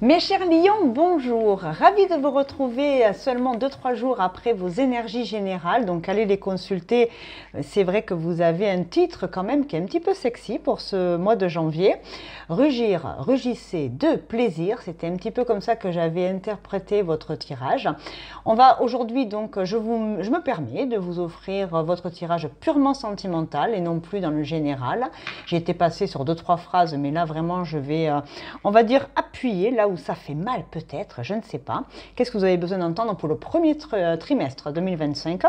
Mes chers lions, bonjour, ravi de vous retrouver seulement 2-3 jours après vos énergies générales, donc allez les consulter. C'est vrai que vous avez un titre quand même qui est un petit peu sexy pour ce mois de janvier. Rugir, rugissez de plaisir, c'était un petit peu comme ça que j'avais interprété votre tirage. On va aujourd'hui donc, je me permets de vous offrir votre tirage purement sentimental et non plus dans le général. J'ai été passée sur 2-3 phrases, mais là vraiment je vais, on va dire, appuyer là où ça fait mal peut-être, je ne sais pas. Qu'est-ce que vous avez besoin d'entendre pour le premier trimestre 2025 ?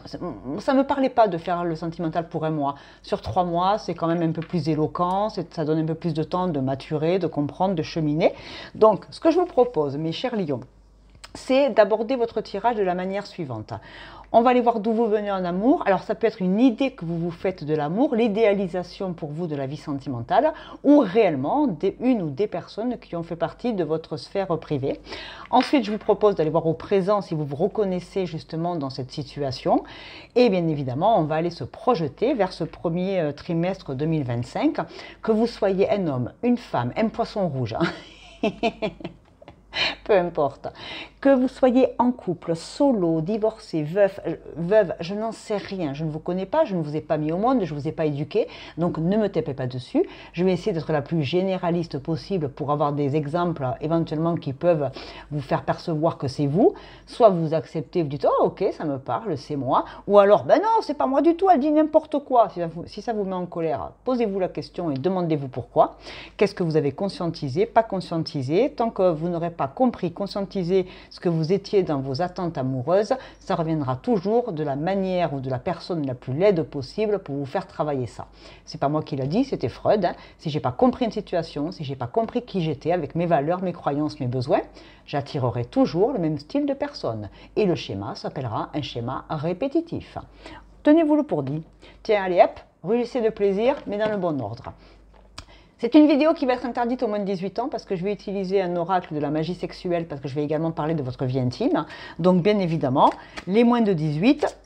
Ça ne me parlait pas de faire le sentimental pour un mois. Sur 3 mois, c'est quand même un peu plus éloquent, ça donne un peu plus de temps de maturer, de comprendre, de cheminer. Donc, ce que je vous propose, mes chers lions, c'est d'aborder votre tirage de la manière suivante. On va aller voir d'où vous venez en amour. Alors ça peut être une idée que vous vous faites de l'amour, l'idéalisation pour vous de la vie sentimentale, ou réellement une ou des personnes qui ont fait partie de votre sphère privée. Ensuite, je vous propose d'aller voir au présent si vous vous reconnaissez justement dans cette situation. Et bien évidemment, on va aller se projeter vers ce premier trimestre 2025, que vous soyez un homme, une femme, un poisson rouge. Peu importe. Que vous soyez en couple, solo, divorcé, veuve, je n'en sais rien. Je ne vous connais pas, je ne vous ai pas mis au monde, je ne vous ai pas éduqué. Donc ne me tapez pas dessus. Je vais essayer d'être la plus généraliste possible pour avoir des exemples éventuellement qui peuvent vous faire percevoir que c'est vous. Soit vous acceptez, vous dites « Oh ok, ça me parle, c'est moi ». Ou alors « Ben non, c'est pas moi du tout, elle dit n'importe quoi ». Si ça vous met en colère, posez-vous la question et demandez-vous pourquoi. Qu'est-ce que vous avez conscientisé, pas conscientisé. Tant que vous n'aurez pas compris, conscientisé ce que vous étiez dans vos attentes amoureuses, ça reviendra toujours de la manière ou de la personne la plus laide possible pour vous faire travailler ça. C'est pas moi qui l'a dit, c'était Freud. Hein. Si j'ai pas compris une situation, si j'ai pas compris qui j'étais avec mes valeurs, mes croyances, mes besoins, j'attirerai toujours le même style de personne. Et le schéma s'appellera un schéma répétitif. Tenez-vous le pour dit. Tiens, allez hop, rugissez de plaisir, mais dans le bon ordre. C'est une vidéo qui va être interdite aux moins de 18 ans parce que je vais utiliser un oracle de la magie sexuelle parce que je vais également parler de votre vie intime. Donc bien évidemment, les moins de 18,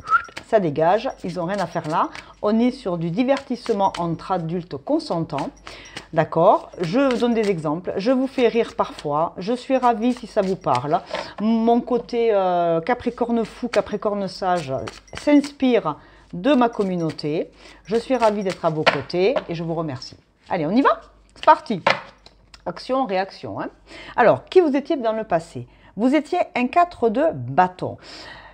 ça dégage, ils n'ont rien à faire là. On est sur du divertissement entre adultes consentants. D'accord? Je vous donne des exemples. Je vous fais rire parfois. Je suis ravie si ça vous parle. Mon côté Capricorne fou, Capricorne sage s'inspire de ma communauté. Je suis ravie d'être à vos côtés et je vous remercie. Allez, on y va? C'est parti. Action, réaction. Hein. Alors, qui vous étiez dans le passé? Vous étiez un 4 de bâton.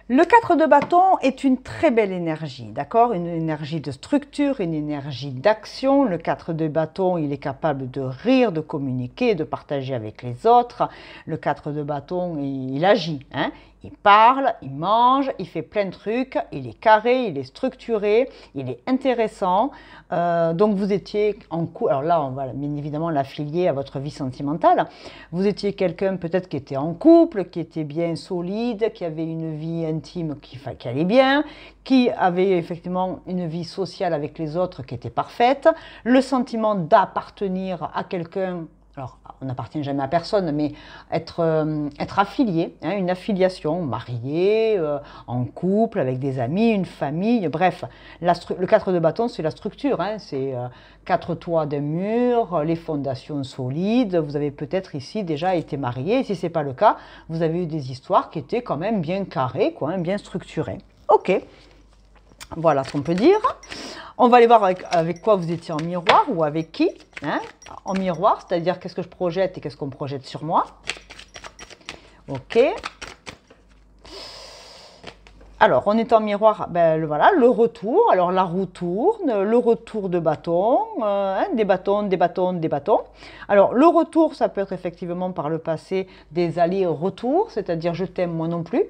Le 4 de bâton est une très belle énergie, d'accord? Une énergie de structure, une énergie d'action. Le 4 de bâton, il est capable de rire, de communiquer, de partager avec les autres. Le 4 de bâton, il agit, hein? Il parle, il mange, il fait plein de trucs, il est carré, il est structuré, il est intéressant. Donc vous étiez en couple, alors là on va bien évidemment l'affilier à votre vie sentimentale. Vous étiez quelqu'un peut-être qui était en couple, qui était bien solide, qui avait une vie intime qui allait bien, qui avait effectivement une vie sociale avec les autres qui était parfaite, le sentiment d'appartenir à quelqu'un. Alors, on n'appartient jamais à personne, mais être affilié, hein, une affiliation, marié, en couple, avec des amis, une famille, bref. Le 4 de bâton, c'est la structure, hein, c'est 4 toits d'un mur, les fondations solides. Vous avez peut-être ici déjà été marié, et si ce n'est pas le cas, vous avez eu des histoires qui étaient quand même bien carrées, quoi, hein, bien structurées. Ok, voilà ce qu'on peut dire. On va aller voir avec quoi vous étiez en miroir ou avec qui. Hein, en miroir, c'est-à-dire qu'est-ce que je projette et qu'est-ce qu'on projette sur moi. Ok. Alors, on est en miroir, ben, voilà, le retour. Alors, la roue tourne, le retour de bâton, hein, des bâtons, des bâtons, des bâtons. Alors, le retour, ça peut être effectivement par le passé des allers-retours, c'est-à-dire je t'aime, moi non plus.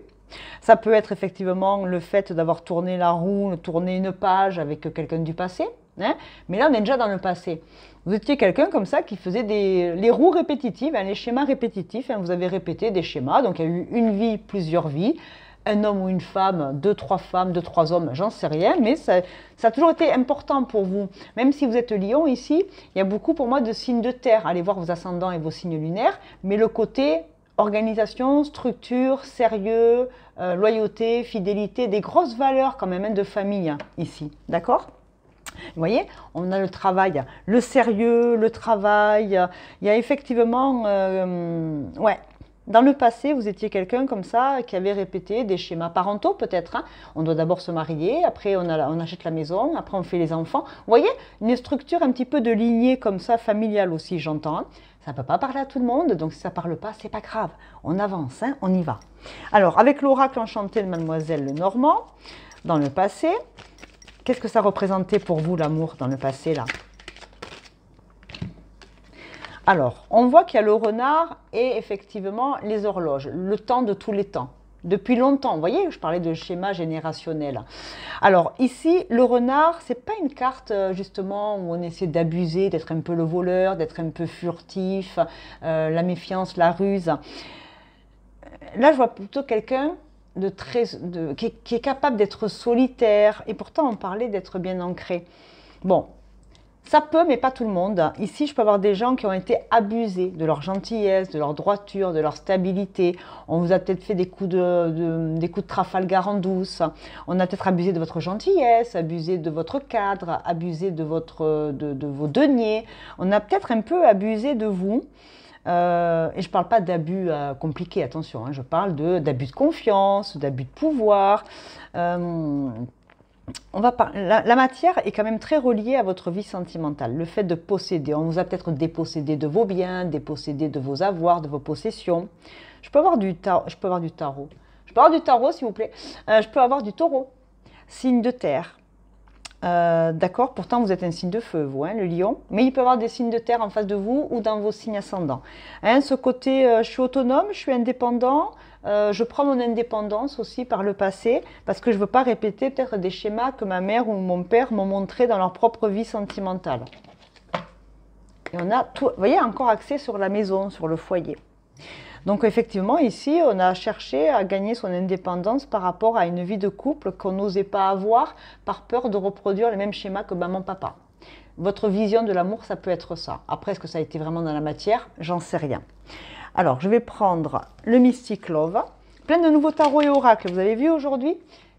Ça peut être effectivement le fait d'avoir tourné la roue, tourné une page avec quelqu'un du passé. Hein, mais là, on est déjà dans le passé. Vous étiez quelqu'un comme ça qui faisait les roues répétitives, hein, les schémas répétitifs. Hein, vous avez répété des schémas. Donc, il y a eu une vie, plusieurs vies. Un homme ou une femme, 2-3 femmes, 2-3 hommes, j'en sais rien. Mais ça a toujours été important pour vous. Même si vous êtes lion ici, il y a beaucoup pour moi de signes de terre. Allez voir vos ascendants et vos signes lunaires. Mais le côté organisation, structure, sérieux, loyauté, fidélité, des grosses valeurs quand même hein, de famille hein, ici, d'accord? Vous voyez, on a le travail, le sérieux, le travail. Il y a effectivement, ouais, dans le passé, vous étiez quelqu'un comme ça qui avait répété des schémas parentaux peut-être. Hein. On doit d'abord se marier, après on achète la maison, après on fait les enfants. Vous voyez, une structure un petit peu de lignée comme ça, familiale aussi, j'entends. Hein. Ça ne peut pas parler à tout le monde, donc si ça ne parle pas, c'est pas grave. On avance, hein, on y va. Alors, avec l'oracle enchanté de Mademoiselle Lenormand, dans le passé, qu'est-ce que ça représentait pour vous, l'amour, dans le passé, là? Alors, on voit qu'il y a le renard et effectivement les horloges, le temps de tous les temps. Depuis longtemps, vous voyez, je parlais de schéma générationnel. Alors ici, le renard, c'est pas une carte justement où on essaie d'abuser, d'être un peu le voleur, d'être un peu furtif, la méfiance, la ruse. Là, je vois plutôt quelqu'un qui est capable d'être solitaire, et pourtant on parlait d'être bien ancré. Bon, ça peut, mais pas tout le monde. Ici, je peux avoir des gens qui ont été abusés de leur gentillesse, de leur droiture, de leur stabilité. On vous a peut-être fait des coups des coups de Trafalgar en douce. On a peut-être abusé de votre gentillesse, abusé de votre cadre, abusé de vos deniers. On a peut-être un peu abusé de vous. Et je ne parle pas d'abus compliqués, attention, hein, je parle d'abus de confiance, d'abus de pouvoir. La matière est quand même très reliée à votre vie sentimentale, le fait de posséder. On vous a peut-être dépossédé de vos biens, dépossédé de vos avoirs, de vos possessions. Je peux avoir du tarot. Je peux avoir du tarot, s'il vous plaît. Je peux avoir du taureau, signe de terre. D'accord, pourtant vous êtes un signe de feu, vous, hein, le lion, mais il peut y avoir des signes de terre en face de vous ou dans vos signes ascendants. Hein, ce côté, je suis autonome, je suis indépendant, je prends mon indépendance aussi par le passé parce que je ne veux pas répéter peut-être des schémas que ma mère ou mon père m'ont montrés dans leur propre vie sentimentale. Et on a tout, vous voyez, encore axé sur la maison, sur le foyer. Donc effectivement, ici, on a cherché à gagner son indépendance par rapport à une vie de couple qu'on n'osait pas avoir par peur de reproduire les mêmes schémas que maman-papa. Votre vision de l'amour, ça peut être ça. Après, est-ce que ça a été vraiment dans la matière? J'en sais rien. Alors, je vais prendre le Mystic Love. Plein de nouveaux tarots et oracles. Vous avez vu aujourd'hui?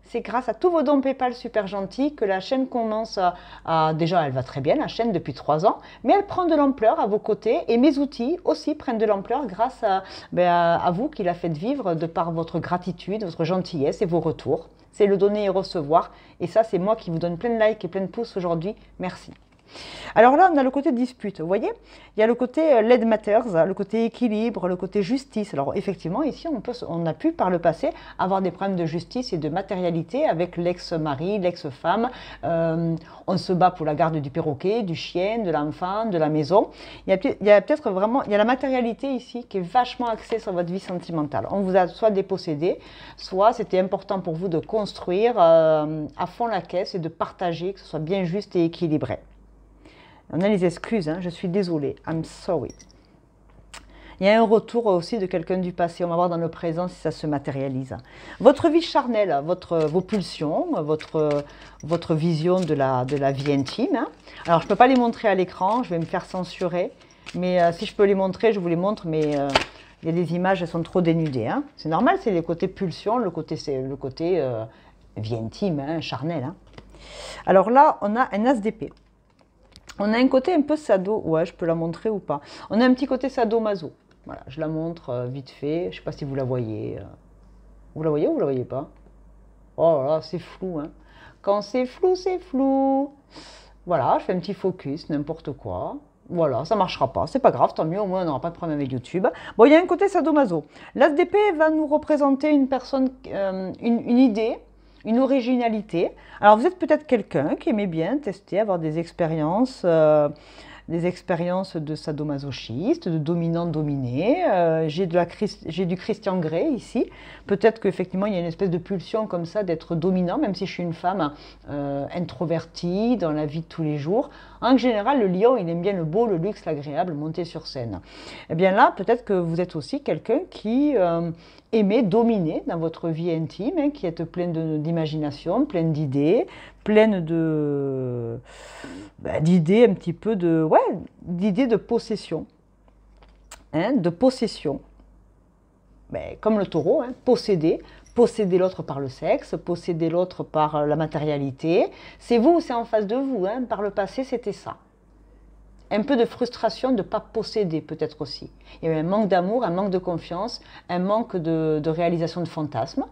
C'est grâce à tous vos dons PayPal super gentils que la chaîne commence à... Déjà, elle va très bien, la chaîne, depuis 3 ans, mais elle prend de l'ampleur à vos côtés et mes outils aussi prennent de l'ampleur grâce à vous qui la faites vivre de par votre gratitude, votre gentillesse et vos retours. C'est le donner et recevoir. Et ça, c'est moi qui vous donne plein de likes et plein de pouces aujourd'hui. Merci. Alors là, on a le côté dispute, vous voyez? Il y a le côté lead matters, le côté équilibre, le côté justice. Alors effectivement, ici, on a pu par le passé avoir des problèmes de justice et de matérialité avec l'ex-mari, l'ex-femme. On se bat pour la garde du perroquet, du chien, de l'enfant, de la maison. Il y a peut-être vraiment, il y a la matérialité ici qui est vachement axée sur votre vie sentimentale. On vous a soit dépossédé, soit c'était important pour vous de construire à fond la caisse et de partager, que ce soit bien juste et équilibré. On a les excuses, hein, je suis désolée, I'm sorry. Il y a un retour aussi de quelqu'un du passé, on va voir dans le présent si ça se matérialise. Votre vie charnelle, vos pulsions, votre vision de la vie intime. Hein. Alors je ne peux pas les montrer à l'écran, je vais me faire censurer, mais si je peux les montrer, je vous les montre, mais il y a des images, elles sont trop dénudées. Hein. C'est normal, c'est le côté pulsion, le côté vie intime, hein, charnelle. Hein. Alors là, on a un as d'épée. On a un côté un peu sado, ouais, je peux la montrer ou pas. On a un petit côté sado-maso. Voilà, je la montre vite fait. Je ne sais pas si vous la voyez. Vous la voyez ou vous la voyez pas? Oh là, c'est flou, hein. Quand c'est flou, c'est flou. Voilà, je fais un petit focus, n'importe quoi. Voilà, ça ne marchera pas. C'est pas grave, tant mieux, au moins on n'aura pas de problème avec YouTube. Bon, il y a un côté sado-maso. L'as d'épée va nous représenter une personne, une idée, une originalité. Alors, vous êtes peut-être quelqu'un qui aimait bien tester, avoir des expériences de sadomasochiste, de dominant-dominé. J'ai du Christian Grey ici. Peut-être qu'effectivement, il y a une espèce de pulsion comme ça d'être dominant, même si je suis une femme introvertie dans la vie de tous les jours. En général, le lion, il aime bien le beau, le luxe, l'agréable, monter sur scène. Eh bien là, peut-être que vous êtes aussi quelqu'un qui aimait dominer dans votre vie intime, hein, qui est plein d'imagination, plein d'idées, pleine d'idées un petit peu d'idées de possession. Hein, de possession. Comme le taureau, hein, posséder, posséder l'autre par le sexe, posséder l'autre par la matérialité. C'est vous ou c'est en face de vous, hein. Par le passé, c'était ça. Un peu de frustration de ne pas posséder peut-être aussi. Il y avait un manque d'amour, un manque de confiance, un manque de réalisation de fantasmes.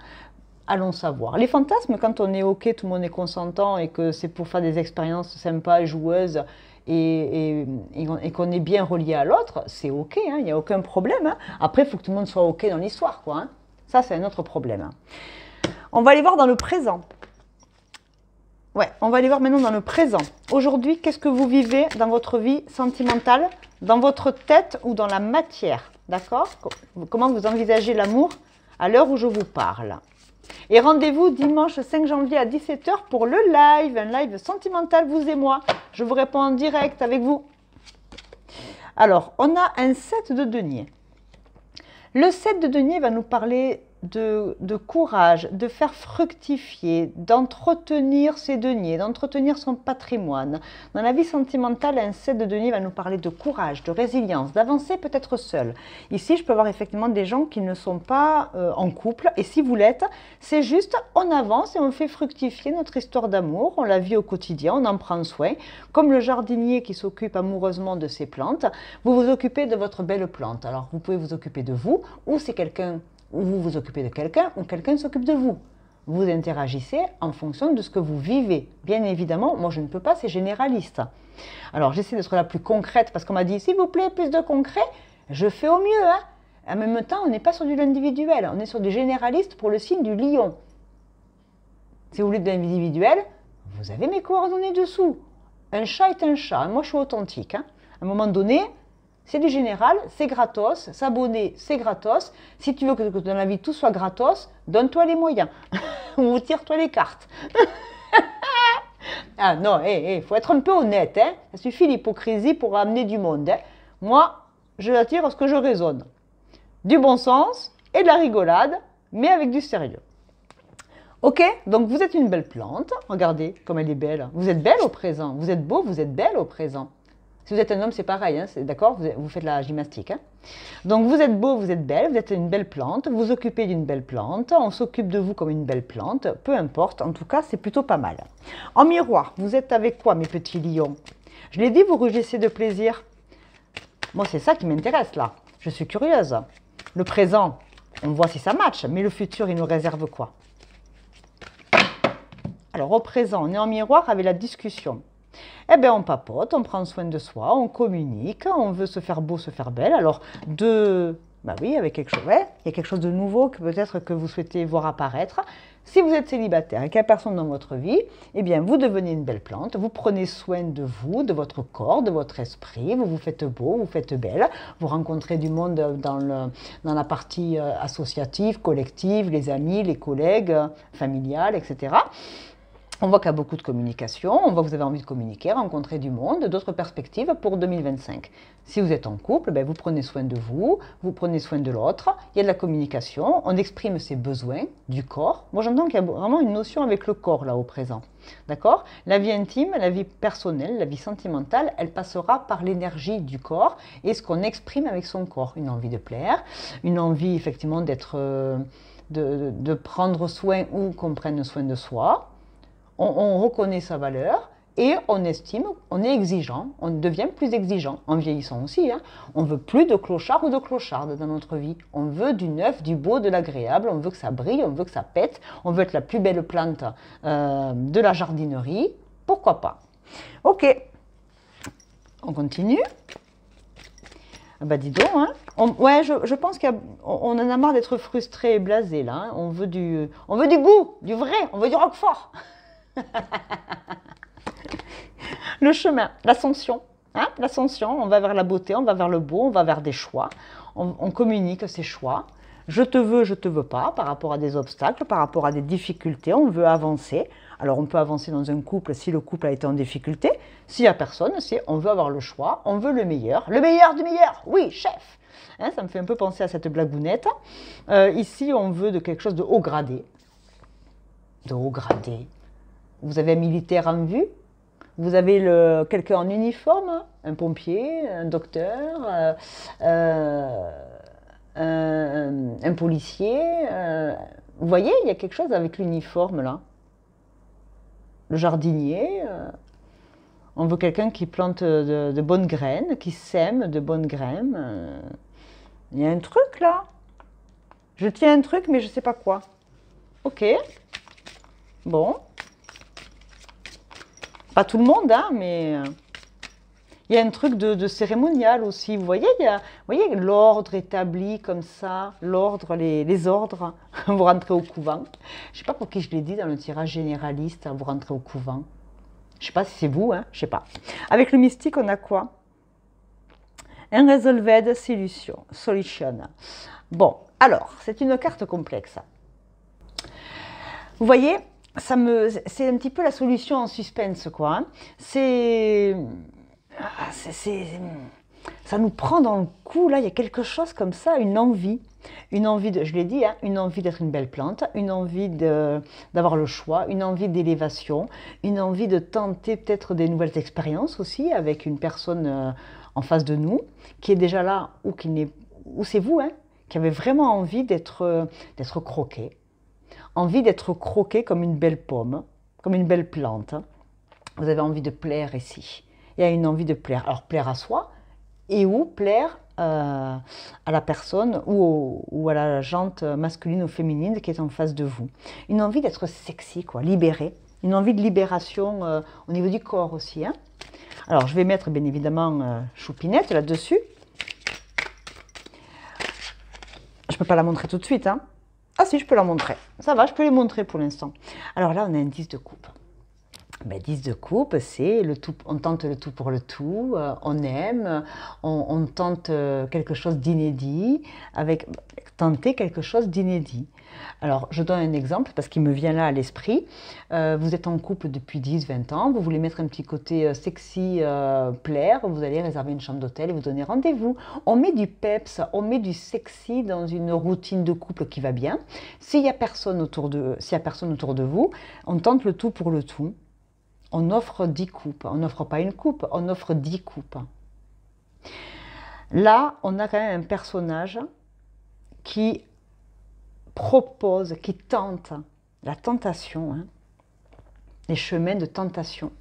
Allons savoir. Les fantasmes, quand on est OK, tout le monde est consentant et que c'est pour faire des expériences sympas et joueuses et qu'on est bien relié à l'autre, c'est OK, hein, il n'y a aucun problème. Hein. Après, il faut que tout le monde soit OK dans l'histoire, quoi. Hein. Ça, c'est un autre problème. Hein. On va aller voir dans le présent. Ouais, on va aller voir maintenant dans le présent. Aujourd'hui, qu'est-ce que vous vivez dans votre vie sentimentale, dans votre tête ou dans la matière, d'accord? Comment vous envisagez l'amour à l'heure où je vous parle? Et rendez-vous dimanche 5 janvier à 17 h pour le live, un live sentimental, vous et moi. Je vous réponds en direct avec vous. Alors, on a un 7 de denier. Le 7 de denier va nous parler de courage, de faire fructifier, d'entretenir ses deniers, d'entretenir son patrimoine. Dans la vie sentimentale, un 7 de denier va nous parler de courage, de résilience, d'avancer peut-être seul. Ici, je peux avoir effectivement des gens qui ne sont pas en couple, et si vous l'êtes, c'est juste, on avance et on fait fructifier notre histoire d'amour, on la vit au quotidien, on en prend soin, comme le jardinier qui s'occupe amoureusement de ses plantes, vous vous occupez de votre belle plante. Alors, vous pouvez vous occuper de vous, ou c'est quelqu'un ou vous vous occupez de quelqu'un, ou quelqu'un s'occupe de vous. Vous interagissez en fonction de ce que vous vivez. Bien évidemment, moi je ne peux pas, c'est généraliste. Alors j'essaie d'être la plus concrète, parce qu'on m'a dit, s'il vous plaît, plus de concret, je fais au mieux. Hein. En même temps, on n'est pas sur du individuel, on est sur du généraliste pour le signe du lion. Si vous voulez de l'individuel, vous avez mes coordonnées dessous. Un chat est un chat, moi je suis authentique. Hein. À un moment donné, c'est du général, c'est gratos, s'abonner, c'est gratos. Si tu veux que dans la vie tout soit gratos, donne-toi les moyens ou tire-toi les cartes. Ah non, faut être un peu honnête. Hein. Ça suffit l'hypocrisie pour amener du monde. Hein. Moi, je attire ce que je raisonne. Du bon sens et de la rigolade, mais avec du sérieux. Ok, donc vous êtes une belle plante. Regardez comme elle est belle. Vous êtes belle au présent. Vous êtes beau, vous êtes belle au présent. Si vous êtes un homme, c'est pareil, hein, d'accord, vous faites la gymnastique. Hein. Donc vous êtes beau, vous êtes belle, vous êtes une belle plante, vous vous occupez d'une belle plante, on s'occupe de vous comme une belle plante, peu importe, en tout cas, c'est plutôt pas mal. En miroir, vous êtes avec quoi, mes petits lions? Je l'ai dit, vous rugissez de plaisir. Moi, c'est ça qui m'intéresse, là. Je suis curieuse. Le présent, on voit si ça match, mais le futur, il nous réserve quoi? Alors, au présent, on est en miroir avec la discussion. Eh bien, on papote, on prend soin de soi, on communique, on veut se faire beau, se faire belle. Alors, bah oui, avec quelque chose, ouais, il y a quelque chose de nouveau que peut-être que vous souhaitez voir apparaître. Si vous êtes célibataire et qu'il n'y a personne dans votre vie, eh bien, vous devenez une belle plante, vous prenez soin de vous, de votre corps, de votre esprit, vous vous faites beau, vous faites belle, vous rencontrez du monde dans la partie associative, collective, les amis, les collègues, familiales, etc. On voit qu'il y a beaucoup de communication, on voit que vous avez envie de communiquer, rencontrer du monde, d'autres perspectives pour 2025. Si vous êtes en couple, ben vous prenez soin de vous prenez soin de l'autre, il y a de la communication, on exprime ses besoins du corps. Moi j'entends qu'il y a vraiment une notion avec le corps là au présent. D'accord? La vie intime, la vie personnelle, la vie sentimentale, elle passera par l'énergie du corps et ce qu'on exprime avec son corps. Une envie de plaire, une envie effectivement d'être, de prendre soin ou qu'on prenne soin de soi. On reconnaît sa valeur et on estime, on est exigeant, on devient plus exigeant en vieillissant aussi. Hein. On ne veut plus de clochard ou de clocharde dans notre vie. On veut du neuf, du beau, de l'agréable, on veut que ça brille, on veut que ça pète, on veut être la plus belle plante de la jardinerie. Pourquoi pas? Ok, on continue. Ah bah dis donc, hein. Ouais, je pense qu'on en a marre d'être frustré et blasé là. Hein. On veut du goût, du vrai, on veut du roquefort. Le chemin, l'ascension, hein, l'ascension, on va vers la beauté, on va vers le beau, on va vers des choix, on communique ces choix. Je te veux pas, par rapport à des obstacles, par rapport à des difficultés, on veut avancer. Alors on peut avancer dans un couple si le couple a été en difficulté. S'il n'y a personne, c'est on veut avoir le choix, on veut le meilleur du meilleur, oui, chef. Hein, ça me fait un peu penser à cette blagounette. Ici, on veut de quelque chose de haut gradé. De haut gradé. Vous avez un militaire en vue, vous avez quelqu'un en uniforme, un pompier, un docteur, un policier, Vous voyez, il y a quelque chose avec l'uniforme là. Le jardinier, on veut quelqu'un qui plante de bonnes graines, qui sème de bonnes graines. Il y a un truc là. Je tiens un truc, mais je ne sais pas quoi. Ok. Bon. Pas tout le monde, hein, mais il y a un truc de cérémonial aussi. Vous voyez, l'ordre établi comme ça, l'ordre, les ordres. Vous rentrez au couvent. Je ne sais pas pour qui je l'ai dit dans le tirage généraliste, vous rentrez au couvent. Je ne sais pas si c'est vous, hein, je ne sais pas. Avec le mystique, on a quoi? Unresolved solution. Bon, alors, c'est une carte complexe. Vous voyez, c'est un petit peu la solution en suspense, quoi. Hein. Ça nous prend dans le cou, là, il y a quelque chose comme ça, une envie je l'ai dit, hein, une envie d'être une belle plante, une envie d'avoir le choix, une envie d'élévation, une envie de tenter peut-être des nouvelles expériences aussi avec une personne en face de nous, qui est déjà là ou c'est vous, hein, qui avez vraiment envie d'être croqué, envie d'être croqué comme une belle pomme, comme une belle plante. Vous avez envie de plaire ici. Il y a une envie de plaire. Alors plaire à soi et ou plaire à la personne ou à la jante masculine ou féminine qui est en face de vous. Une envie d'être sexy, quoi, libérée. Une envie de libération au niveau du corps aussi. Hein. Alors je vais mettre bien évidemment Choupinette là-dessus. Je ne peux pas la montrer tout de suite. Hein. Ah si, je peux la montrer. Ça va, je peux les montrer pour l'instant. Alors là, on a un 10 de coupe. Ben, 10 de coupe, c'est le tout, on tente le tout pour le tout, on aime, on tente quelque chose d'inédit, tenter quelque chose d'inédit. Alors, je donne un exemple parce qu'il me vient là à l'esprit. Vous êtes en couple depuis 10-20 ans, vous voulez mettre un petit côté sexy, plaire, vous allez réserver une chambre d'hôtel et vous donnez rendez-vous. On met du peps, on met du sexy dans une routine de couple qui va bien. S'il n'y a personne autour de vous, on tente le tout pour le tout. On offre 10 coupes. On n'offre pas une coupe, on offre 10 coupes. Là, on a quand même un personnage qui propose, qui tente la tentation, hein, les chemins de tentation.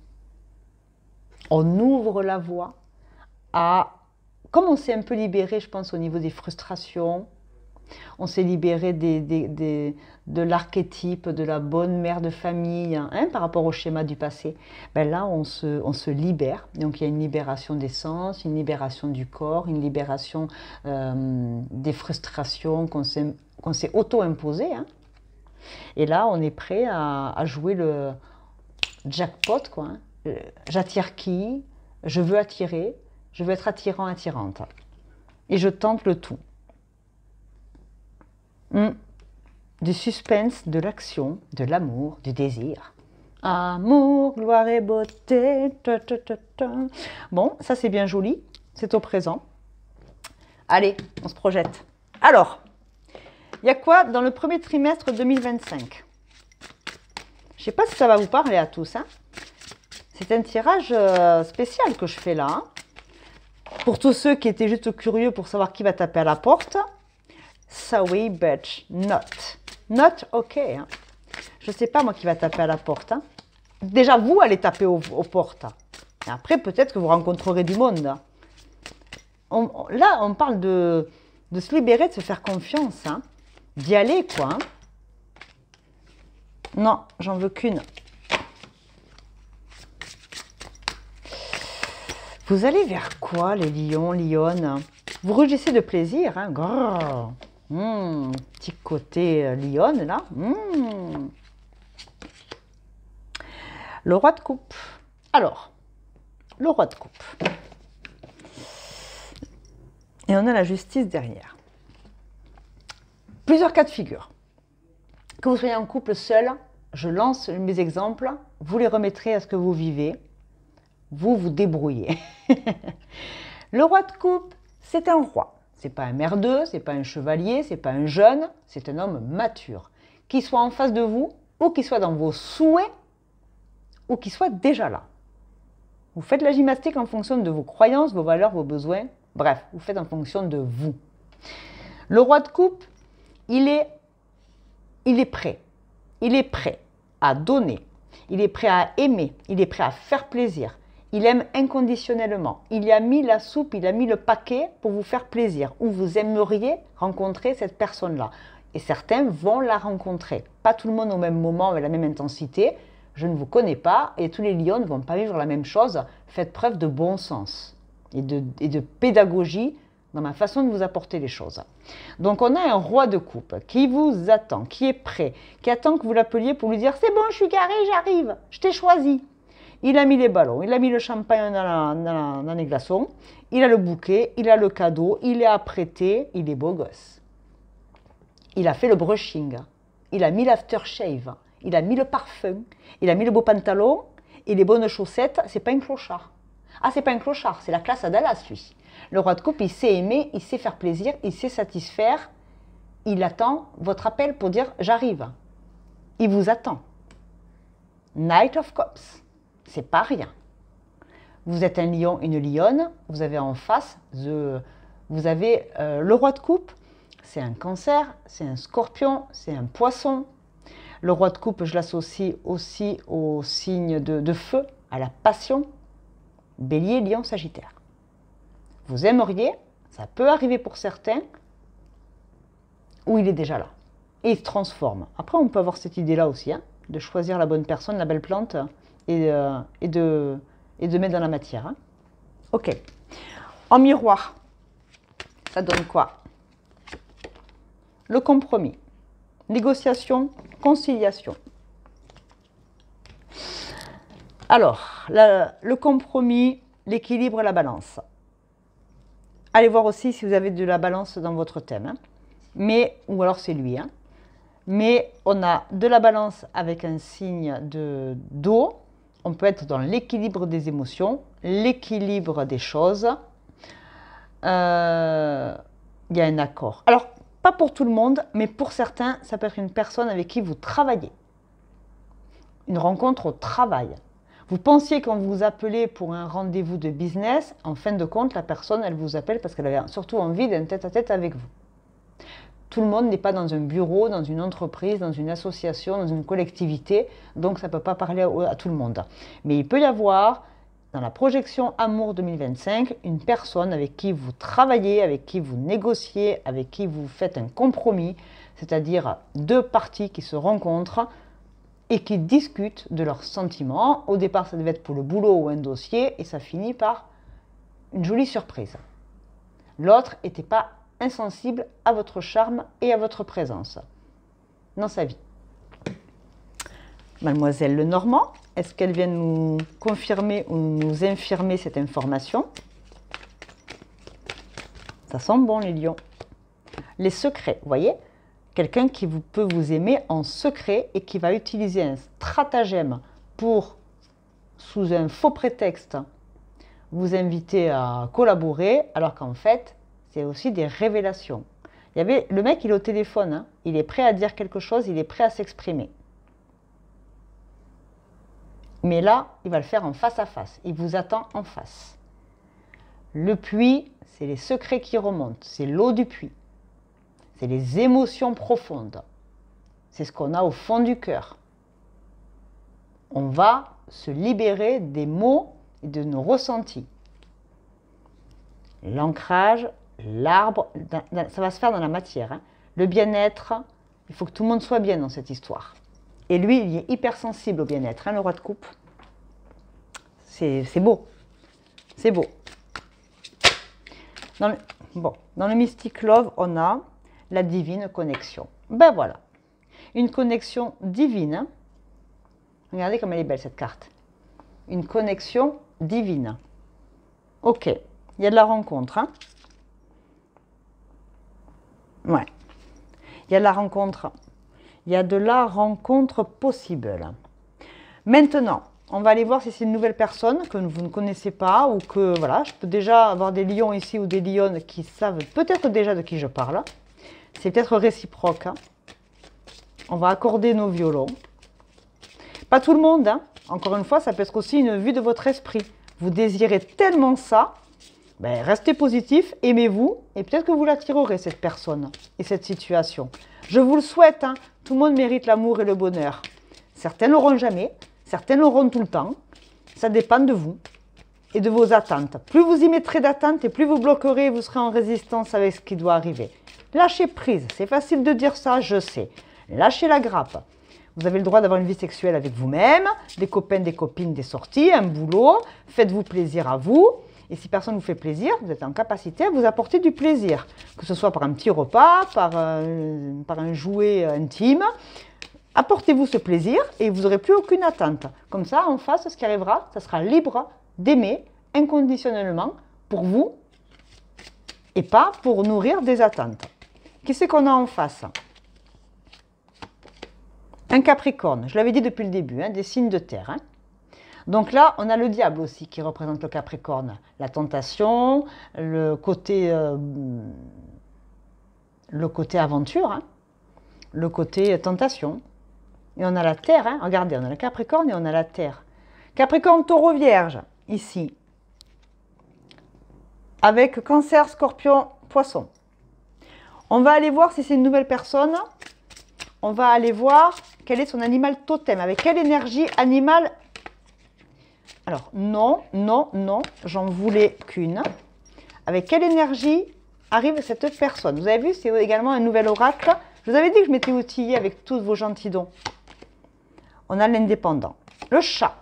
On ouvre la voie à, comme on s'est un peu libéré, je pense, au niveau des frustrations, on s'est libéré de l'archétype de la bonne mère de famille hein, par rapport au schéma du passé. Ben là, on se libère. Donc, il y a une libération des sens, une libération du corps, une libération des frustrations qu'on s'est auto-imposées. Hein. Et là, on est prêt à jouer le jackpot. Quoi, hein. J'attire qui? Je veux attirer. Je veux être attirant, attirante. Et je tente le tout. Du suspense, de l'action, de l'amour, du désir. Amour, gloire et beauté. Ta, ta, ta, ta. Bon, ça c'est bien joli, c'est au présent. Allez, on se projette. Alors, il y a quoi dans le premier trimestre 2025? Je ne sais pas si ça va vous parler à tous. Hein. C'est un tirage spécial que je fais là. Hein. Pour tous ceux qui étaient juste curieux pour savoir qui va taper à la porte. Sorry, but not OK. Hein. Je ne sais pas moi qui va taper à la porte. Hein. Déjà, vous allez taper aux portes. Et après, peut-être que vous rencontrerez du monde. Là, on parle de se libérer, de se faire confiance. Hein. D'y aller, quoi. Hein. Non, j'en veux qu'une. Vous allez vers quoi, les lions, lionnes? Vous rugissez de plaisir. Hein. Grrr. Petit côté lionne, là. Le roi de coupe. Alors, le roi de coupe. Et on a la justice derrière. Plusieurs cas de figure. Que vous soyez en couple seul, je lance mes exemples, vous les remettrez à ce que vous vivez. Vous vous débrouillez. Le roi de coupe, c'est un roi. C'est pas un merdeux, c'est pas un chevalier, c'est pas un jeune, c'est un homme mature. Qu'il soit en face de vous, ou qu'il soit dans vos souhaits, ou qu'il soit déjà là. Vous faites la gymnastique en fonction de vos croyances, vos valeurs, vos besoins. Bref, vous faites en fonction de vous. Le roi de coupe, il est il est prêt. Il est prêt à donner. Il est prêt à aimer. Il est prêt à faire plaisir. Il aime inconditionnellement. Il y a mis la soupe, il a mis le paquet pour vous faire plaisir. Ou vous aimeriez rencontrer cette personne-là. Et certains vont la rencontrer. Pas tout le monde au même moment, avec la même intensité. Je ne vous connais pas et tous les lions ne vont pas vivre la même chose. Faites preuve de bon sens et de pédagogie dans ma façon de vous apporter les choses. Donc on a un roi de coupe qui vous attend, qui est prêt, qui attend que vous l'appeliez pour lui dire « c'est bon, je suis garé, j'arrive, je t'ai choisi ». Il a mis les ballons, il a mis le champagne dans les glaçons, il a le bouquet, il a le cadeau, il est apprêté, il est beau gosse. Il a fait le brushing, il a mis l'aftershave, il a mis le parfum, il a mis le beau pantalon et les bonnes chaussettes, c'est pas un clochard. Ah, c'est pas un clochard, c'est la classe à Dallas, lui. Le roi de coupe, il sait aimer, il sait faire plaisir, il sait satisfaire. Il attend votre appel pour dire « j'arrive ». Il vous attend. Knight of Cups, c'est pas rien. Vous êtes un lion, une lionne, vous avez en face, vous avez le roi de coupe, c'est un cancer, c'est un scorpion, c'est un poisson. Le roi de coupe, je l'associe aussi au signe de feu, à la passion. Bélier, lion, sagittaire. Vous aimeriez, ça peut arriver pour certains, où il est déjà là. Et il se transforme. Après, on peut avoir cette idée-là aussi, hein, de choisir la bonne personne, la belle plante, et de mettre dans la matière. Hein. Ok. En miroir, ça donne quoi? Le compromis. Négociation, conciliation. Alors, le compromis, l'équilibre et la balance. Allez voir aussi si vous avez de la balance dans votre thème. Hein. Ou alors c'est lui. Hein. Mais on a de la balance avec un signe d'eau. On peut être dans l'équilibre des émotions, l'équilibre des choses. Il y a un accord. Alors, pas pour tout le monde, mais pour certains, ça peut être une personne avec qui vous travaillez. Une rencontre au travail. Vous pensiez qu'on vous appelait pour un rendez-vous de business, en fin de compte, la personne, elle vous appelle parce qu'elle avait surtout envie d'un tête-à-tête avec vous. Tout le monde n'est pas dans un bureau, dans une entreprise, dans une association, dans une collectivité, donc ça ne peut pas parler à tout le monde. Mais il peut y avoir, dans la projection Amour 2025, une personne avec qui vous travaillez, avec qui vous négociez, avec qui vous faites un compromis, c'est-à-dire deux parties qui se rencontrent, et qui discutent de leurs sentiments. Au départ, ça devait être pour le boulot ou un dossier, et ça finit par une jolie surprise. L'autre n'était pas insensible à votre charme et à votre présence dans sa vie. Mademoiselle Lenormand, est-ce qu'elle vient nous confirmer ou nous infirmer cette information? Ça sent bon, les lions. Les secrets, vous voyez? Quelqu'un qui peut vous aimer en secret et qui va utiliser un stratagème pour, sous un faux prétexte, vous inviter à collaborer, alors qu'en fait, c'est aussi des révélations. Le mec, il est au téléphone, hein, il est prêt à dire quelque chose, il est prêt à s'exprimer. Mais là, il va le faire en face à face, il vous attend en face. Le puits, c'est les secrets qui remontent, c'est l'eau du puits. C'est les émotions profondes. C'est ce qu'on a au fond du cœur. On va se libérer des mots et de nos ressentis. L'ancrage, l'arbre, ça va se faire dans la matière. Hein. Le bien-être, il faut que tout le monde soit bien dans cette histoire. Et lui, il est hypersensible au bien-être, hein, le roi de coupe. C'est beau. C'est beau. Dans le Mystic Love, on a la divine connexion. Ben voilà, une connexion divine. Regardez comme elle est belle cette carte. Une connexion divine. Ok, il y a de la rencontre. Hein? Ouais, il y a de la rencontre. Il y a de la rencontre possible. Maintenant, on va aller voir si c'est une nouvelle personne que vous ne connaissez pas ou que, voilà, je peux déjà avoir des lions ici ou des lionnes qui savent peut-être déjà de qui je parle. C'est peut-être réciproque. Hein. On va accorder nos violons. Pas tout le monde. Hein. Encore une fois, ça peut être aussi une vue de votre esprit. Vous désirez tellement ça Ben, restez positif, aimez-vous, et peut-être que vous l'attirerez, cette personne et cette situation. Je vous le souhaite, hein. Tout le monde mérite l'amour et le bonheur. Certains l'auront jamais, certains l'auront tout le temps. Ça dépend de vous et de vos attentes. Plus vous y mettrez d'attentes et plus vous bloquerez, vous serez en résistance avec ce qui doit arriver. Lâchez prise, c'est facile de dire ça, je sais. Lâchez la grappe. Vous avez le droit d'avoir une vie sexuelle avec vous-même, des copains, des copines, des sorties, un boulot. Faites-vous plaisir à vous. Et si personne ne vous fait plaisir, vous êtes en capacité à vous apporter du plaisir. Que ce soit par un petit repas, par un jouet intime. Apportez-vous ce plaisir et vous n'aurez plus aucune attente. Comme ça, en face, ce qui arrivera, ça sera libre d'aimer inconditionnellement pour vous et pas pour nourrir des attentes. Qui c'est qu'on a en face? Un Capricorne, je l'avais dit depuis le début, hein, des signes de terre. Hein. Donc là, on a le diable aussi qui représente le Capricorne. La tentation, le côté aventure, hein, le côté tentation. Et on a la terre, hein. Regardez, on a le Capricorne et on a la terre. Capricorne, Taureau, Vierge, ici. Avec Cancer, Scorpion, Poisson. On va aller voir si c'est une nouvelle personne. On va aller voir quel est son animal totem. Avec quelle énergie animale? Alors, non, non, non, j'en voulais qu'une. Avec quelle énergie arrive cette personne? Vous avez vu, c'est également un nouvel oracle. Je vous avais dit que je m'étais outillée avec tous vos gentils dons. On a l'indépendant. Le chat.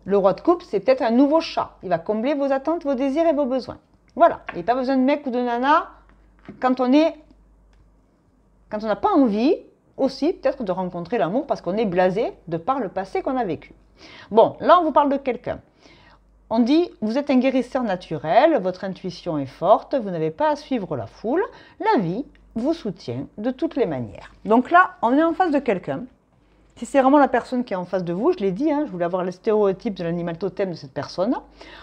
Le roi de coupe, c'est peut-être un nouveau chat. Il va combler vos attentes, vos désirs et vos besoins. Voilà. Il n'y a pas besoin de mec ou de nana quand on n'a pas envie aussi peut-être de rencontrer l'amour parce qu'on est blasé de par le passé qu'on a vécu. Bon, là on vous parle de quelqu'un. On dit, vous êtes un guérisseur naturel, votre intuition est forte, vous n'avez pas à suivre la foule, la vie vous soutient de toutes les manières. Donc là, on est en face de quelqu'un. Si c'est vraiment la personne qui est en face de vous, je l'ai dit, hein, je voulais avoir le stéréotype de l'animal totem de cette personne.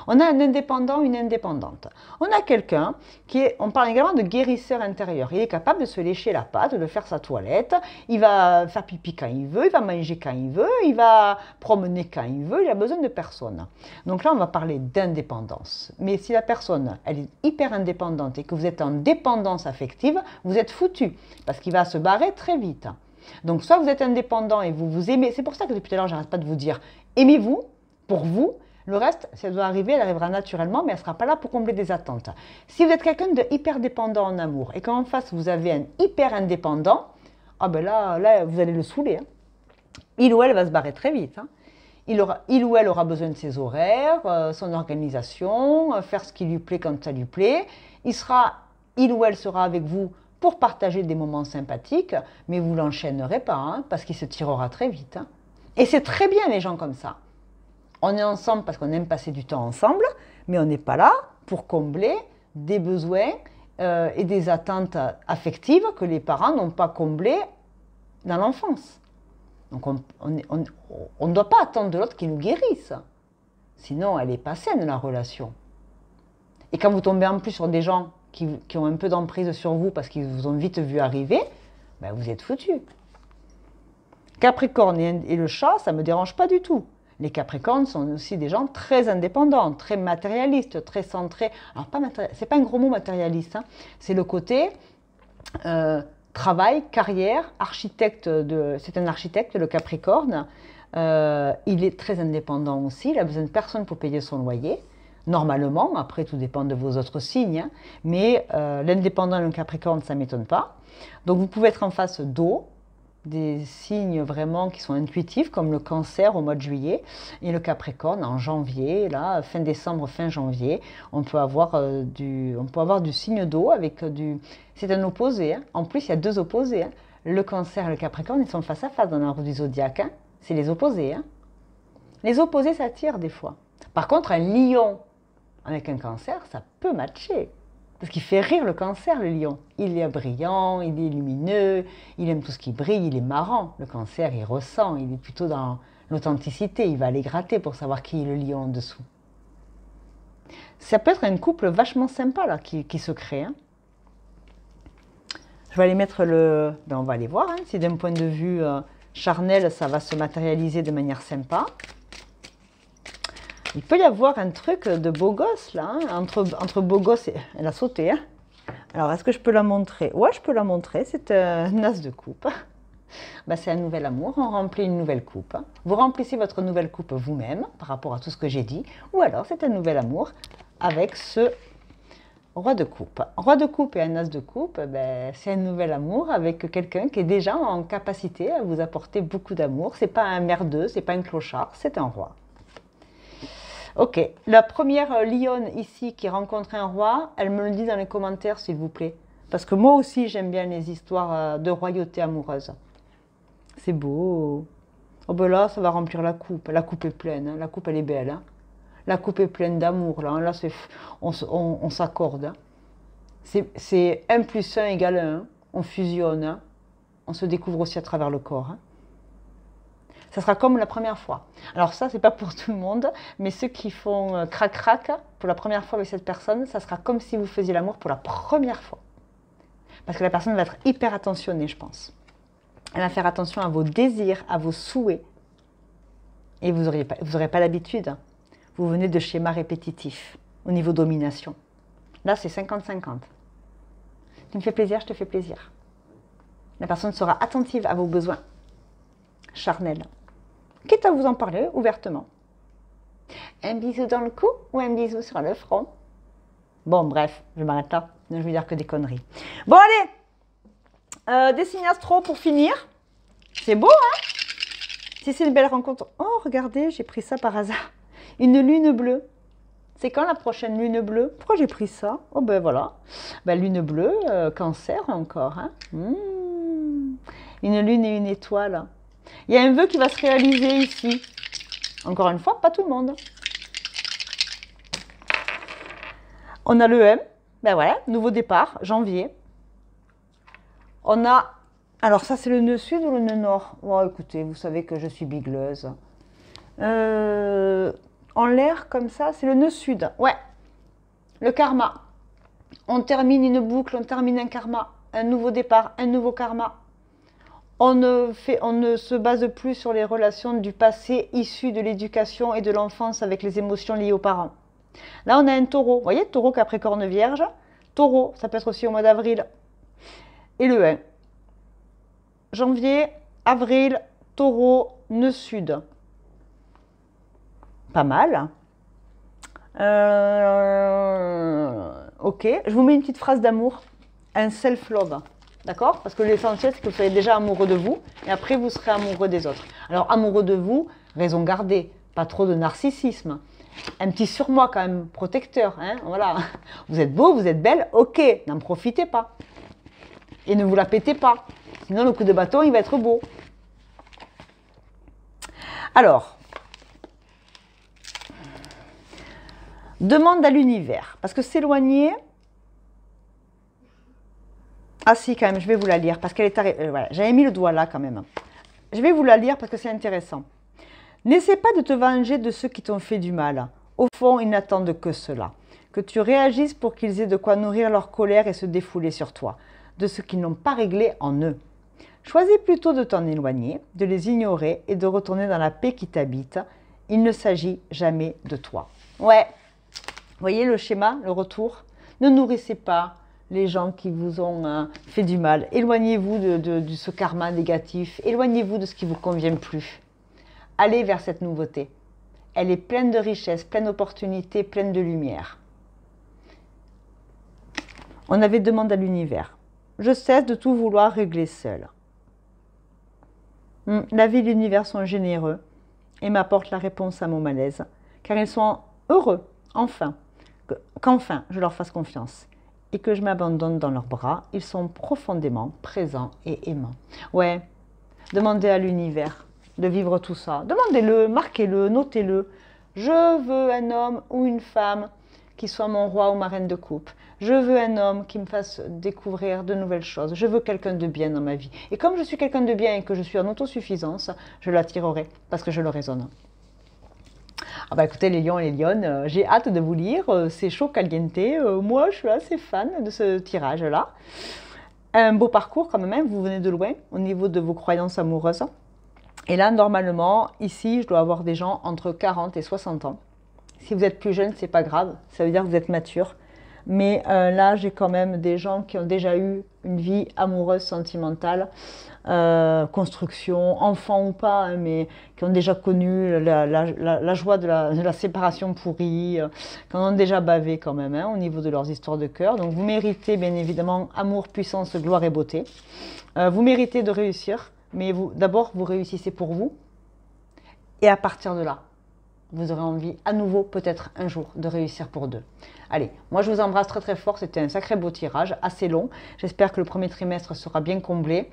On a un indépendant, une indépendante. On a quelqu'un qui est, on parle également de guérisseur intérieur. Il est capable de se lécher la patte, de faire sa toilette, il va faire pipi quand il veut, il va manger quand il veut, il va promener quand il veut, il a besoin de personne. Donc là, on va parler d'indépendance. Mais si la personne, elle est hyper indépendante et que vous êtes en dépendance affective, vous êtes foutu parce qu'il va se barrer très vite. Donc, soit vous êtes indépendant et vous vous aimez. C'est pour ça que depuis tout à l'heure, j'arrête pas de vous dire, aimez-vous pour vous. Le reste, si elle doit arriver, elle arrivera naturellement, mais elle ne sera pas là pour combler des attentes. Si vous êtes quelqu'un de hyper dépendant en amour et qu'en face, vous avez un hyper indépendant, ah ben là vous allez le saouler. Hein. Il ou elle va se barrer très vite. Hein. Il ou elle aura besoin de ses horaires, son organisation, faire ce qui lui plaît quand ça lui plaît. Il ou elle sera avec vous pour partager des moments sympathiques, mais vous ne l'enchaînerez pas, hein, parce qu'il se tirera très vite. Hein. Et c'est très bien les gens comme ça. On est ensemble parce qu'on aime passer du temps ensemble, mais on n'est pas là pour combler des besoins et des attentes affectives que les parents n'ont pas comblées dans l'enfance. Donc on ne doit pas attendre de l'autre qu'il nous guérisse. Sinon, elle n'est pas saine, la relation. Et quand vous tombez en plus sur des gens qui ont un peu d'emprise sur vous parce qu'ils vous ont vite vu arriver, ben vous êtes foutus. Capricorne et le chat, ça ne me dérange pas du tout. Les Capricornes sont aussi des gens très indépendants, très matérialistes, très centrés. Alors, c'est pas un gros mot matérialiste, hein. C'est le côté travail, carrière, architecte. C'est un architecte, le Capricorne. Il est très indépendant aussi, il a besoin de personne pour payer son loyer. Normalement, après tout dépend de vos autres signes, hein, mais l'indépendant et le Capricorne, ça ne m'étonne pas. Donc vous pouvez être en face d'eau, des signes vraiment qui sont intuitifs, comme le Cancer au mois de juillet, et le Capricorne en janvier, là, fin décembre, fin janvier, on peut avoir du signe d'eau avec du... C'est un opposé, hein. En plus il y a deux opposés, hein. Le Cancer et le Capricorne, ils sont face à face dans l'arbre du zodiaque, hein. C'est les opposés. Hein. Les opposés s'attirent des fois. Par contre, un lion avec un Cancer, ça peut matcher. Parce qu'il fait rire le Cancer, le lion. Il est brillant, il est lumineux, il aime tout ce qui brille, il est marrant. Le Cancer, il ressent, il est plutôt dans l'authenticité. Il va aller gratter pour savoir qui est le lion en dessous. Ça peut être un couple vachement sympa là, qui se crée. Hein. Je vais aller mettre le... Ben, on va aller voir hein, si d'un point de vue charnel, ça va se matérialiser de manière sympa. Il peut y avoir un truc de beau gosse là, hein, entre beau gosse et... Elle a sauté, hein. Alors, est-ce que je peux la montrer? Ouais, je peux la montrer, c'est un as de coupe. Ben, c'est un nouvel amour, on remplit une nouvelle coupe. Vous remplissez votre nouvelle coupe vous-même, par rapport à tout ce que j'ai dit, ou alors c'est un nouvel amour avec ce roi de coupe. Roi de coupe et un as de coupe, ben, c'est un nouvel amour avec quelqu'un qui est déjà en capacité à vous apporter beaucoup d'amour. C'est pas un merdeux, c'est pas un clochard, c'est un roi. Ok, la première lionne ici qui rencontre un roi, elle me le dit dans les commentaires s'il vous plaît. Parce que moi aussi j'aime bien les histoires de royauté amoureuse. C'est beau. Oh ben là, ça va remplir la coupe. La coupe est pleine, hein. La coupe elle est belle. Hein. La coupe est pleine d'amour. Là on s'accorde. Hein. C'est 1 plus 1 égale 1. On fusionne. Hein. On se découvre aussi à travers le corps. Hein. Ça sera comme la première fois. Alors ça, c'est pas pour tout le monde, mais ceux qui font crac-crac pour la première fois avec cette personne, ça sera comme si vous faisiez l'amour pour la première fois. Parce que la personne va être hyper attentionnée, je pense. Elle va faire attention à vos désirs, à vos souhaits. Et vous n'aurez pas l'habitude. Vous venez de schémas répétitifs au niveau domination. Là, c'est 50-50. Tu me fais plaisir, je te fais plaisir. La personne sera attentive à vos besoins charnels. Quitte à vous en parler ouvertement. Un bisou dans le cou ou un bisou sur le front? Bon, bref, je m'arrête là. Je vais dire que des conneries. Bon, allez, des signes astro pour finir. C'est beau, hein? Si c'est une belle rencontre. Oh, regardez, j'ai pris ça par hasard. Une lune bleue. C'est quand la prochaine lune bleue? Pourquoi j'ai pris ça? Oh, ben voilà. Ben, lune bleue, cancer encore. Hein? Une lune et une étoile. Il y a un vœu qui va se réaliser ici. Encore une fois, pas tout le monde. On a le M. Ben voilà, nouveau départ, janvier. On a... Alors ça, c'est le nœud sud ou le nœud nord? Oh, écoutez, vous savez que je suis bigleuse. En l'air, comme ça, c'est le nœud sud. Ouais. Le karma. On termine une boucle, on termine un karma. Un nouveau départ, un nouveau karma. On ne se base plus sur les relations du passé issues de l'éducation et de l'enfance avec les émotions liées aux parents. Là, on a un taureau. Vous voyez, taureau, capricorne, vierge. Taureau, ça peut être aussi au mois d'avril. Et le 1. Janvier, avril, taureau, nœud sud. Pas mal. Ok, je vous mets une petite phrase d'amour. Un self-love. D'accord? Parce que l'essentiel, c'est que vous soyez déjà amoureux de vous et après, vous serez amoureux des autres. Alors, amoureux de vous, raison gardée, pas trop de narcissisme. Un petit surmoi quand même, protecteur. Hein? Voilà. Vous êtes beau, vous êtes belle, ok, n'en profitez pas. Et ne vous la pétez pas. Sinon, le coup de bâton, il va être beau. Alors, demande à l'univers. Parce que s'éloigner... Ah si, quand même, je vais vous la lire, parce qu'elle est arrivée... voilà, j'avais mis le doigt là, quand même. Je vais vous la lire, parce que c'est intéressant. N'essaie pas de te venger de ceux qui t'ont fait du mal. Au fond, ils n'attendent que cela. Que tu réagisses pour qu'ils aient de quoi nourrir leur colère et se défouler sur toi. De ce qu'ils n'ont pas réglé en eux. Choisis plutôt de t'en éloigner, de les ignorer et de retourner dans la paix qui t'habite. Il ne s'agit jamais de toi. Ouais, vous voyez le schéma, le retour? Ne nourrissez pas les gens qui vous ont fait du mal. Éloignez-vous de ce karma négatif. Éloignez-vous de ce qui ne vous convient plus. Allez vers cette nouveauté. Elle est pleine de richesses, pleine d'opportunités, pleine de lumière. On avait demandé à l'univers. Je cesse de tout vouloir régler seul. La vie et l'univers sont généreux et m'apportent la réponse à mon malaise, car ils sont heureux, enfin, qu'enfin je leur fasse confiance et que je m'abandonne dans leurs bras. Ils sont profondément présents et aimants. Ouais, demandez à l'univers de vivre tout ça. Demandez-le, marquez-le, notez-le. Je veux un homme ou une femme qui soit mon roi ou ma reine de coupe. Je veux un homme qui me fasse découvrir de nouvelles choses. Je veux quelqu'un de bien dans ma vie. Et comme je suis quelqu'un de bien et que je suis en autosuffisance, je l'attirerai parce que je le raisonne. Ah bah écoutez les lions et les lionnes, j'ai hâte de vous lire. C'est chaud caliente. Moi, je suis assez fan de ce tirage-là. Un beau parcours quand même, vous venez de loin au niveau de vos croyances amoureuses. Et là, normalement, ici, je dois avoir des gens entre 40 et 60 ans. Si vous êtes plus jeune, c'est pas grave, ça veut dire que vous êtes mature. Mais là, j'ai quand même des gens qui ont déjà eu une vie amoureuse, sentimentale, construction, enfant ou pas, hein, mais qui ont déjà connu la joie de la séparation pourrie, qui en ont déjà bavé quand même hein, au niveau de leurs histoires de cœur. Donc vous méritez bien évidemment amour, puissance, gloire et beauté. Vous méritez de réussir, mais d'abord vous réussissez pour vous. Et à partir de là, vous aurez envie à nouveau peut-être un jour de réussir pour deux. Allez, moi je vous embrasse très très fort, c'était un sacré beau tirage, assez long. J'espère que le premier trimestre sera bien comblé.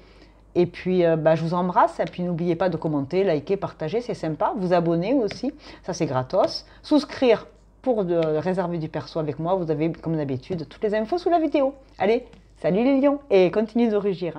Et puis je vous embrasse, et puis n'oubliez pas de commenter, liker, partager, c'est sympa. Vous abonner aussi, ça c'est gratos. Souscrire pour réserver du perso avec moi, vous avez comme d'habitude toutes les infos sous la vidéo. Allez, salut les lions et continuez de rugir.